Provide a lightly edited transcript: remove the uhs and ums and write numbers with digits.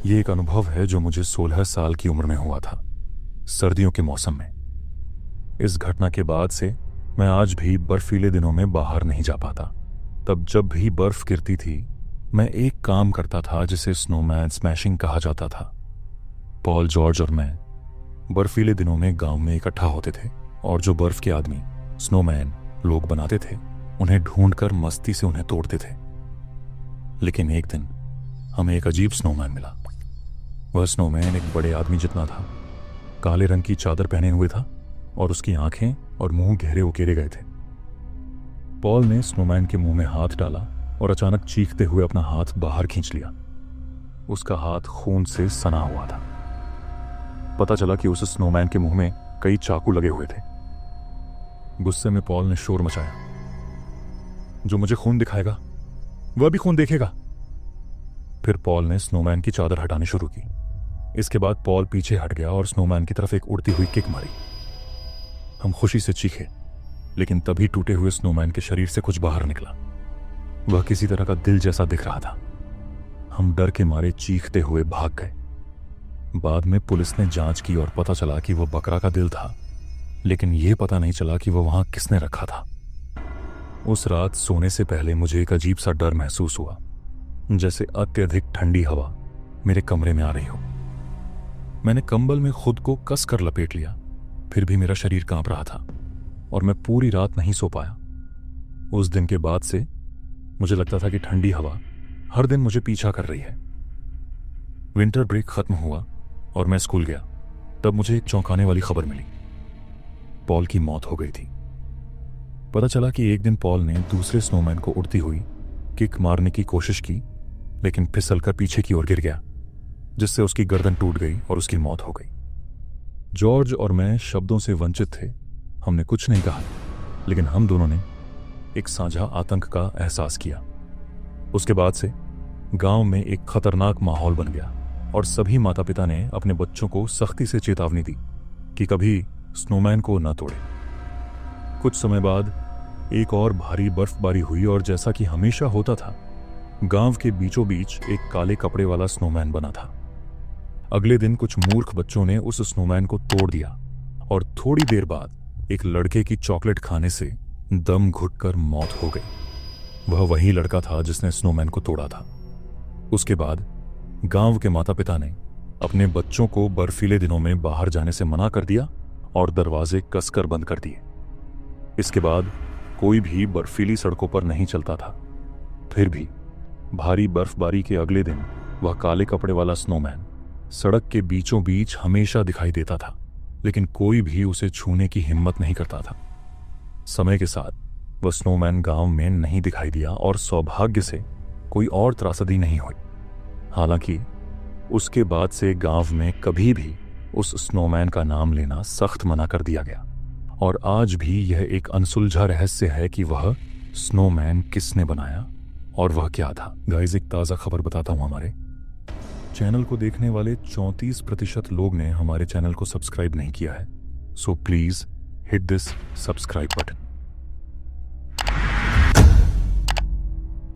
ये एक अनुभव है जो मुझे 16 साल की उम्र में हुआ था, सर्दियों के मौसम में। इस घटना के बाद से मैं आज भी बर्फीले दिनों में बाहर नहीं जा पाता। तब जब भी बर्फ गिरती थी, मैं एक काम करता था जिसे स्नोमैन स्मैशिंग कहा जाता था। पॉल, जॉर्ज और मैं बर्फीले दिनों में गांव में इकट्ठा होते थे और जो बर्फ के आदमी स्नोमैन लोग बनाते थे, उन्हें ढूंढकर मस्ती से उन्हें तोड़ते थे। लेकिन एक दिन हमें एक अजीब स्नोमैन मिला। वह स्नोमैन एक बड़े आदमी जितना था, काले रंग की चादर पहने हुए था और उसकी आंखें और मुंह गहरे उकेरे गए थे। पॉल ने स्नोमैन के मुंह में हाथ डाला और अचानक चीखते हुए अपना हाथ बाहर खींच लिया। उसका हाथ खून से सना हुआ था। पता चला कि उस स्नोमैन के मुंह में कई चाकू लगे हुए थे। गुस्से में पॉल ने शोर मचाया, जो मुझे खून दिखाएगा वह भी खून देखेगा। फिर पॉल ने स्नोमैन की चादर हटानी शुरू की। इसके बाद पॉल पीछे हट गया और स्नोमैन की तरफ एक उड़ती हुई किक मारी। हम खुशी से चीखे, लेकिन तभी टूटे हुए स्नोमैन के शरीर से कुछ बाहर निकला। वह किसी तरह का दिल जैसा दिख रहा था। हम डर के मारे चीखते हुए भाग गए। बाद में पुलिस ने जांच की और पता चला कि वह बकरा का दिल था, लेकिन यह पता नहीं चला कि वह वहां किसने रखा था। उस रात सोने से पहले मुझे एक अजीब सा डर महसूस हुआ, जैसे अत्यधिक ठंडी हवा मेरे कमरे में आ रही हो। मैंने कंबल में खुद को कसकर लपेट लिया, फिर भी मेरा शरीर कांप रहा था और मैं पूरी रात नहीं सो पाया। उस दिन के बाद से मुझे लगता था कि ठंडी हवा हर दिन मुझे पीछा कर रही है। विंटर ब्रेक खत्म हुआ और मैं स्कूल गया। तब मुझे एक चौंकाने वाली खबर मिली। पॉल की मौत हो गई थी। पता चला कि एक दिन पॉल ने दूसरे स्नोमैन को उड़ती हुई किक मारने की कोशिश की, लेकिन फिसलकर पीछे की ओर गिर गया, जिससे उसकी गर्दन टूट गई और उसकी मौत हो गई। जॉर्ज और मैं शब्दों से वंचित थे। हमने कुछ नहीं कहा, लेकिन हम दोनों ने एक साझा आतंक का एहसास किया। उसके बाद से गांव में एक खतरनाक माहौल बन गया और सभी माता पिता ने अपने बच्चों को सख्ती से चेतावनी दी कि कभी स्नोमैन को न तोड़े। कुछ समय बाद एक और भारी बर्फबारी हुई और जैसा कि हमेशा होता था, गांव के बीचों बीच एक काले कपड़े वाला स्नोमैन बना था। अगले दिन कुछ मूर्ख बच्चों ने उस स्नोमैन को तोड़ दिया और थोड़ी देर बाद एक लड़के की चॉकलेट खाने से दम घुटकर मौत हो गई। वह वही लड़का था जिसने स्नोमैन को तोड़ा था। उसके बाद गांव के माता पिता ने अपने बच्चों को बर्फीले दिनों में बाहर जाने से मना कर दिया और दरवाजे कसकर बंद कर दिए। इसके बाद कोई भी बर्फीली सड़कों पर नहीं चलता था। फिर भी भारी बर्फबारी के अगले दिन वह काले कपड़े वाला स्नोमैन सड़क के बीचों बीच हमेशा दिखाई देता था, लेकिन कोई भी उसे छूने की हिम्मत नहीं करता था। समय के साथ वह स्नोमैन गांव में नहीं दिखाई दिया और सौभाग्य से कोई और त्रासदी नहीं हुई। हालांकि उसके बाद से गांव में कभी भी उस स्नोमैन का नाम लेना सख्त मना कर दिया गया और आज भी यह एक अनसुलझा रहस्य है कि वह स्नोमैन किसने बनाया और वह क्या था। गाइस, एक ताज़ा खबर बताता हूं। हमारे चैनल को देखने वाले 34% लोग ने हमारे चैनल को सब्सक्राइब नहीं किया है। So please hit this subscribe button.